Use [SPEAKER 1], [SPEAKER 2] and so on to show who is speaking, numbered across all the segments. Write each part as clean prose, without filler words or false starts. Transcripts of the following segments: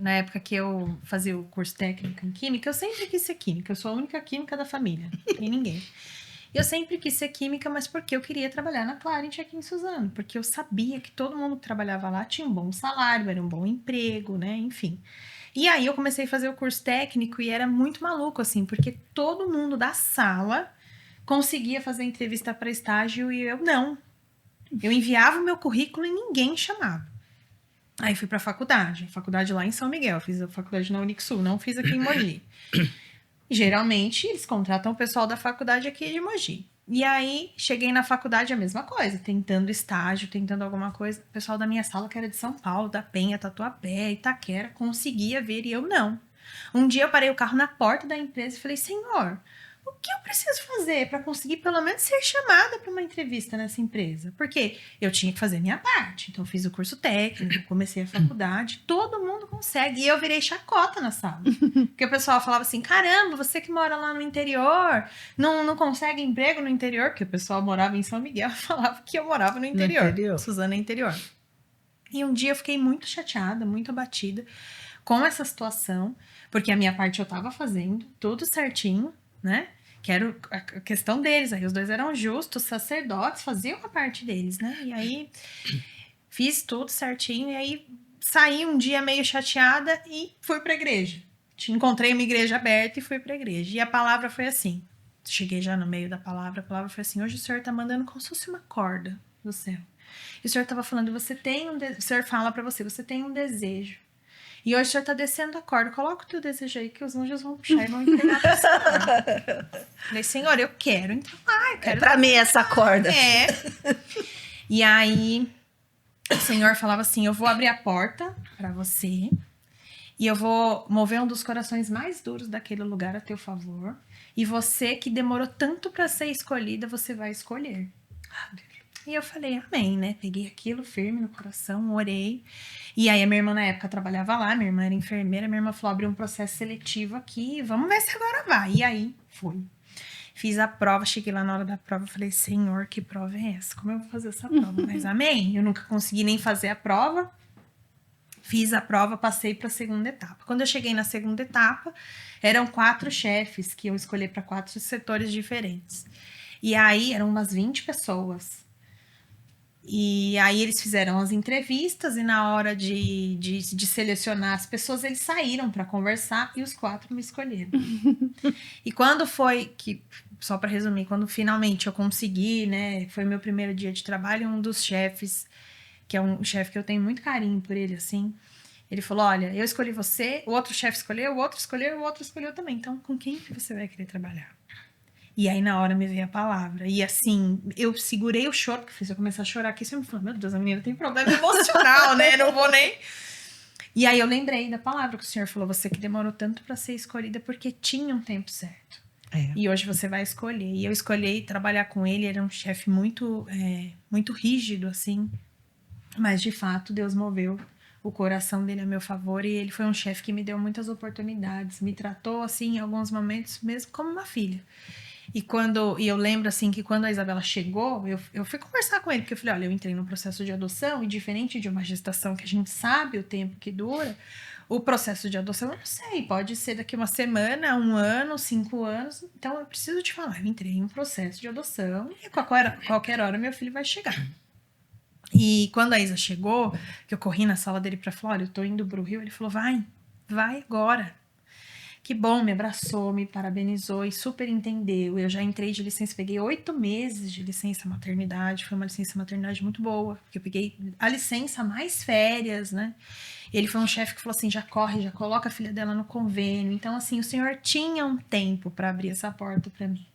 [SPEAKER 1] Na época que eu fazia o curso técnico em química, eu sempre quis ser química. Eu sou a única química da família, não tem ninguém. Eu sempre quis ser química, mas porque eu queria trabalhar na Clariant aqui em Suzano. Porque eu sabia que todo mundo que trabalhava lá tinha um bom salário, era um bom emprego, né? Enfim. E aí eu comecei a fazer o curso técnico e era muito maluco, assim, porque todo mundo da sala conseguia fazer entrevista para estágio e eu não. Eu enviava o meu currículo e ninguém chamava. Aí fui para faculdade lá em São Miguel, fiz a faculdade na Unixul, não fiz aqui em Mogi. Geralmente eles contratam o pessoal da faculdade aqui de Mogi. E aí cheguei na faculdade a mesma coisa, tentando estágio, tentando alguma coisa. O pessoal da minha sala, que era de São Paulo, da Penha, Tatuapé, Itaquera, conseguia ver e eu não. Um dia eu parei o carro na porta da empresa e falei: Senhor, o que eu preciso fazer para conseguir pelo menos ser chamada para uma entrevista nessa empresa? Porque eu tinha que fazer minha parte. Então eu fiz o curso técnico, comecei a faculdade, todo mundo consegue. E eu virei chacota na sala. Porque o pessoal falava assim: caramba, você que mora lá no interior, não consegue emprego no interior? Porque o pessoal morava em São Miguel e falava que eu morava no interior. Suzano é interior. E um dia eu fiquei muito chateada, muito abatida com essa situação, porque a minha parte eu tava fazendo tudo certinho, né? Que era a questão deles. Aí os dois eram justos, sacerdotes, faziam a parte deles, né? E aí fiz tudo certinho, e aí saí um dia meio chateada e fui pra igreja. Encontrei uma igreja aberta e fui pra igreja. E a palavra foi assim. Cheguei já no meio da palavra, a palavra foi assim: hoje o Senhor tá mandando como se fosse uma corda do céu. E o Senhor tava falando: você tem o Senhor fala pra você tem um desejo. E hoje o Senhor tá descendo a corda. Coloca o teu desejo aí que os anjos vão puxar e vão entregar pra você. Falei: Senhor, eu quero. Então, eu quero.
[SPEAKER 2] É pra mim essa corda.
[SPEAKER 1] É. E aí o Senhor falava assim: eu vou abrir a porta pra você e eu vou mover um dos corações mais duros daquele lugar a teu favor. E você que demorou tanto pra ser escolhida, você vai escolher. E eu falei: amém, né? Peguei aquilo firme no coração, orei. E aí a minha irmã na época trabalhava lá, minha irmã era enfermeira, minha irmã falou: abriu um processo seletivo aqui, vamos ver se agora vai. E aí fui. Fiz a prova, cheguei lá na hora da prova, falei: Senhor, que prova é essa? Como eu vou fazer essa prova? Mas amém, eu nunca consegui nem fazer a prova. Fiz a prova, passei para a segunda etapa. Quando eu cheguei na segunda etapa, eram 4 chefes que eu escolhi para 4 setores diferentes. E aí eram umas 20 pessoas. E aí eles fizeram as entrevistas e na hora de selecionar as pessoas, eles saíram para conversar e os 4 me escolheram. E quando foi que, só para resumir, quando finalmente eu consegui, né, foi meu primeiro dia de trabalho, um dos chefes, que é um chefe que eu tenho muito carinho por ele, assim, ele falou: olha, eu escolhi você, o outro chefe escolheu, o outro escolheu, o outro escolheu também. Então, com quem que você vai querer trabalhar? E aí, na hora, me veio a palavra. E assim, eu segurei o choro, porque se eu começar a chorar aqui, você me falou: meu Deus, a menina tem problema emocional, né? Não vou nem... E aí eu lembrei da palavra que o Senhor falou: você que demorou tanto para ser escolhida porque tinha um tempo certo. É. E hoje você vai escolher. E eu escolhi trabalhar com ele, ele era um chefe muito, muito rígido, assim. Mas, de fato, Deus moveu o coração dele a meu favor. E ele foi um chefe que me deu muitas oportunidades. Me tratou, assim, em alguns momentos, mesmo como uma filha. E eu lembro, assim, que quando a Isabela chegou, eu fui conversar com ele, porque eu falei: olha, eu entrei no processo de adoção, e diferente de uma gestação que a gente sabe o tempo que dura, o processo de adoção eu não sei, pode ser daqui uma semana, 1 ano, 5 anos. Então eu preciso te falar: eu entrei em um processo de adoção e qualquer hora meu filho vai chegar. E quando a Isa chegou, que eu corri na sala dele pra falar: olha, eu tô indo pro Rio, ele falou: vai agora. Que bom, me abraçou, me parabenizou e super entendeu. Eu já entrei de licença, peguei 8 meses de licença maternidade, foi uma licença maternidade muito boa, porque eu peguei a licença mais férias, né? Ele foi um chefe que falou assim: já corre, já coloca a filha dela no convênio. Então, assim, o senhor tinha um tempo para abrir essa porta para mim.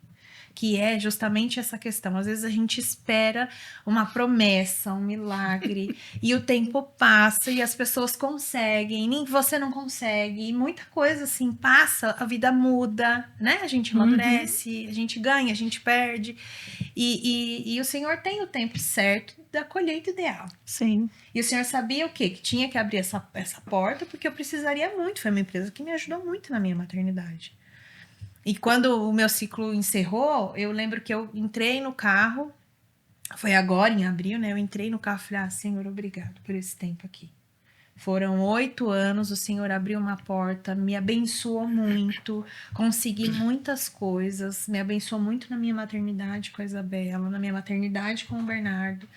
[SPEAKER 1] Que é justamente essa questão. Às vezes a gente espera uma promessa, um milagre, e o tempo passa e as pessoas conseguem, nem você não consegue, e muita coisa assim passa, a vida muda, né? A gente amadurece, a gente ganha, a gente perde, e o Senhor tem o tempo certo da colheita ideal.
[SPEAKER 2] Sim.
[SPEAKER 1] E o Senhor sabia o quê? Que tinha que abrir essa porta, porque eu precisaria muito. Foi uma empresa que me ajudou muito na minha maternidade. E quando o meu ciclo encerrou, eu lembro que eu entrei no carro, foi agora em abril, né? Eu entrei no carro e falei: Senhor, obrigado por esse tempo aqui. Foram 8 anos, o Senhor abriu uma porta, me abençoou muito, consegui muitas coisas, me abençoou muito na minha maternidade com a Isabela, na minha maternidade com o Bernardo.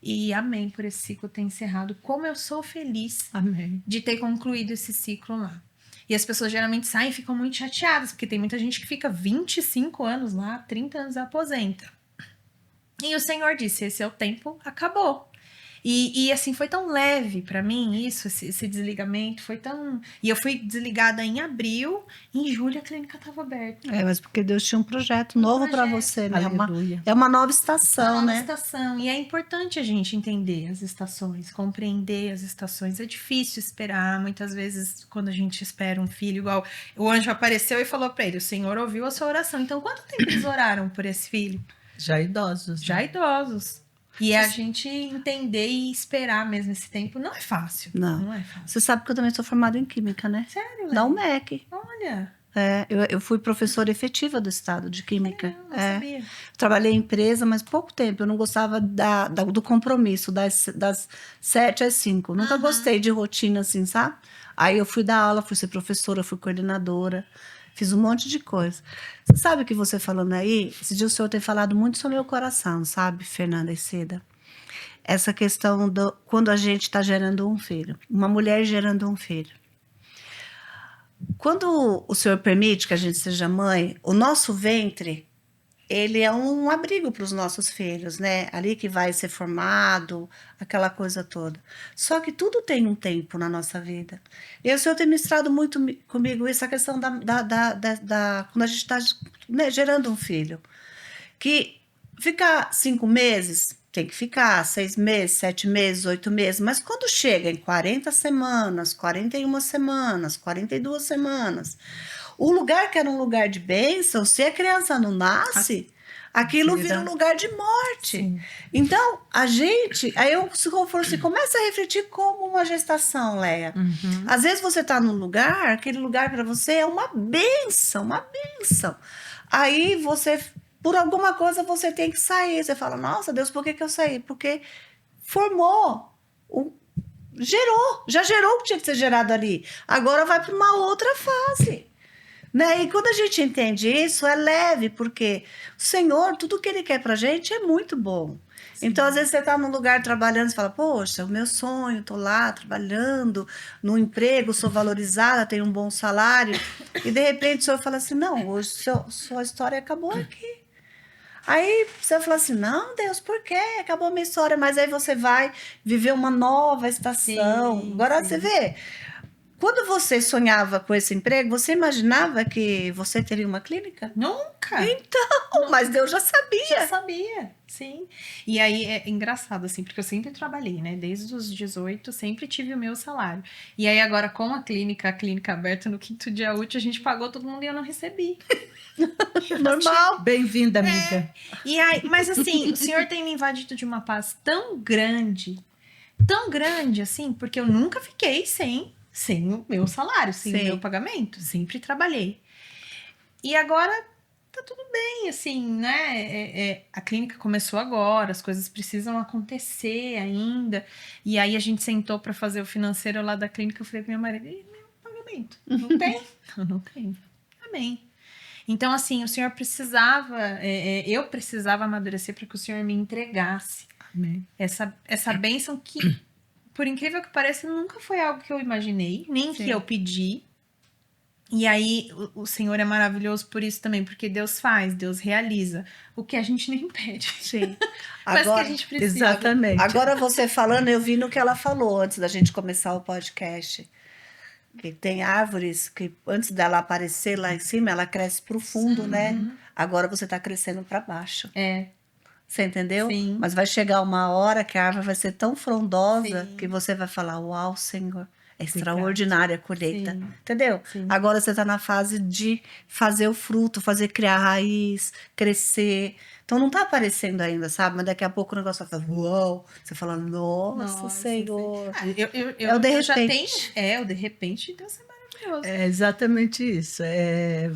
[SPEAKER 1] E amém por esse ciclo ter encerrado. Como eu sou feliz
[SPEAKER 2] Amém.
[SPEAKER 1] de ter concluído esse ciclo lá. E as pessoas geralmente saem e ficam muito chateadas, porque tem muita gente que fica 25 anos lá, 30 anos e aposenta. E o Senhor disse, esse é o tempo, acabou. E assim, foi tão leve pra mim isso, esse desligamento, foi tão... E eu fui desligada em abril, em julho a clínica estava aberta.
[SPEAKER 2] Mas porque Deus tinha um projeto novo para você, né?
[SPEAKER 3] Aleluia.
[SPEAKER 2] É uma nova estação,
[SPEAKER 1] Uma nova
[SPEAKER 2] né?
[SPEAKER 1] estação. E é importante a gente entender as estações, compreender as estações. É difícil esperar. Muitas vezes, quando a gente espera um filho, igual o anjo apareceu e falou pra ele: o Senhor ouviu a sua oração. Então, quanto tempo eles oraram por esse filho?
[SPEAKER 3] Já idosos.
[SPEAKER 1] Já idosos. E a gente entender e esperar mesmo esse tempo não é fácil.
[SPEAKER 2] Não.
[SPEAKER 1] é fácil.
[SPEAKER 2] Você sabe que eu também sou formada em Química, né?
[SPEAKER 1] Sério?
[SPEAKER 2] Da
[SPEAKER 1] Léo?
[SPEAKER 2] UMEC.
[SPEAKER 1] Olha,
[SPEAKER 2] Eu fui professora efetiva do Estado de Química.
[SPEAKER 1] eu não sabia.
[SPEAKER 2] Trabalhei em empresa, mas pouco tempo. Eu não gostava do compromisso, das 7 às 5. Nunca gostei de rotina assim, sabe? Aí eu fui dar aula, fui ser professora, fui coordenadora. Fiz um monte de coisa. Você sabe que você falando aí, esse dia o senhor tem falado muito sobre o meu coração, sabe, Fernanda e Seda? Essa questão quando a gente está gerando um filho, uma mulher gerando um filho. Quando o Senhor permite que a gente seja mãe, o nosso ventre, ele é um abrigo para os nossos filhos, né? Ali que vai ser formado, aquela coisa toda. Só que tudo tem um tempo na nossa vida. E o Senhor tem ministrado muito comigo essa questão quando a gente está, né, gerando um filho. Que ficar 5 meses, tem que ficar 6 meses, 7 meses, 8 meses, mas quando chega em 40 semanas, 41 semanas, 42 semanas, o lugar que era um lugar de bênção, se a criança não nasce, aquilo vira um lugar de morte.
[SPEAKER 3] Sim.
[SPEAKER 2] Então, a gente... Aí eu falo assim, começa a refletir como uma gestação, Leia. Às vezes você está num lugar, aquele lugar para você é uma bênção, uma bênção. Aí você... Por alguma coisa você tem que sair. Você fala, nossa, Deus, por que eu saí? Porque formou, já gerou o que tinha que ser gerado ali. Agora vai para uma outra fase. Né? E quando a gente entende isso, é leve, porque o Senhor, tudo que Ele quer pra gente é muito bom. Sim. Então, às vezes, você está num lugar trabalhando e fala, poxa, o meu sonho, estou lá trabalhando, no emprego, sou valorizada, tenho um bom salário. E, de repente, o Senhor fala assim, não, hoje sua história acabou aqui. Aí você fala assim, não, Deus, por quê? Acabou a minha história. Mas aí você vai viver uma nova estação.
[SPEAKER 1] Sim,
[SPEAKER 2] agora
[SPEAKER 1] sim.
[SPEAKER 2] você vê... Quando você sonhava com esse emprego, você imaginava que você teria uma clínica?
[SPEAKER 1] Nunca.
[SPEAKER 2] Então, mas Deus já sabia.
[SPEAKER 1] Já sabia, sim. E aí é engraçado, assim, porque eu sempre trabalhei, né? Desde os 18, sempre tive o meu salário. E aí agora, com a clínica aberta no 5º dia útil, a gente pagou todo mundo e eu não recebi.
[SPEAKER 2] Normal.
[SPEAKER 3] Bem-vinda, amiga.
[SPEAKER 1] E aí, mas assim, o Senhor tem me invadido de uma paz tão grande, assim, porque eu nunca fiquei sem o meu salário, sem o meu pagamento. Sempre trabalhei. E agora tá tudo bem, assim, né? A clínica começou agora, as coisas precisam acontecer ainda. E aí a gente sentou para fazer o financeiro lá da clínica. Eu falei pro meu marido, e meu pagamento? Não tem? Não tem. Amém. Então, assim, o Senhor precisava, eu precisava amadurecer para que o Senhor me entregasse.
[SPEAKER 3] Amém.
[SPEAKER 1] Essa bênção que, por incrível que pareça, nunca foi algo que eu imaginei, nem que eu pedi. E aí, o Senhor é maravilhoso por isso também, porque Deus faz, Deus realiza o que a gente nem pede.
[SPEAKER 2] Sim.
[SPEAKER 1] Mas
[SPEAKER 2] Agora,
[SPEAKER 1] que a gente precisa.
[SPEAKER 3] Exatamente.
[SPEAKER 2] Agora você falando, eu vi no que ela falou antes da gente começar o podcast. Que tem árvores que antes dela aparecer lá em cima, ela cresce pro fundo, né? Agora você está crescendo para baixo. Você entendeu?
[SPEAKER 1] Sim.
[SPEAKER 2] Mas vai chegar uma hora que a árvore vai ser tão frondosa
[SPEAKER 1] Sim.
[SPEAKER 2] que você vai falar, uau, Senhor, é extraordinária a colheita.
[SPEAKER 1] Sim.
[SPEAKER 2] Entendeu?
[SPEAKER 1] Sim.
[SPEAKER 2] Agora você está na fase de fazer o fruto, fazer criar raiz, crescer. Então não está aparecendo ainda, sabe? Mas daqui a pouco o negócio vai falar, uau. Você fala, nossa Senhor.
[SPEAKER 1] Eu
[SPEAKER 2] de
[SPEAKER 1] já
[SPEAKER 2] repente.
[SPEAKER 1] tenho. O de repente, Deus é maravilhoso.
[SPEAKER 3] É exatamente isso.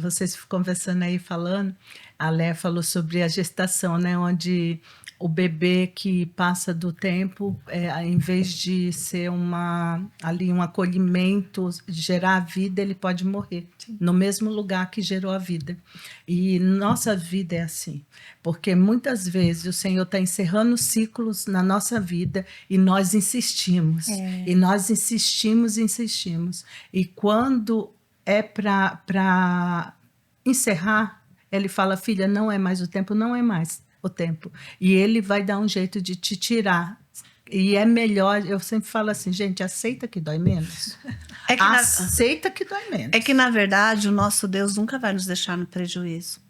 [SPEAKER 3] Vocês conversando aí, falando, a Léa falou sobre a gestação, né? Onde O bebê que passa do tempo, em vez de ser ali um acolhimento, gerar a vida, ele pode morrer no mesmo lugar que gerou a vida. E nossa vida é assim, porque muitas vezes o Senhor está encerrando ciclos na nossa vida e nós insistimos, e nós insistimos, insistimos. E quando é para encerrar, ele fala, filha, não é mais o tempo, não é mais o tempo. E ele vai dar um jeito de te tirar. E é melhor, eu sempre falo assim, gente, aceita que dói menos.
[SPEAKER 2] É que,
[SPEAKER 3] Aceita que dói menos.
[SPEAKER 2] é que, na verdade, o nosso Deus nunca vai nos deixar no prejuízo.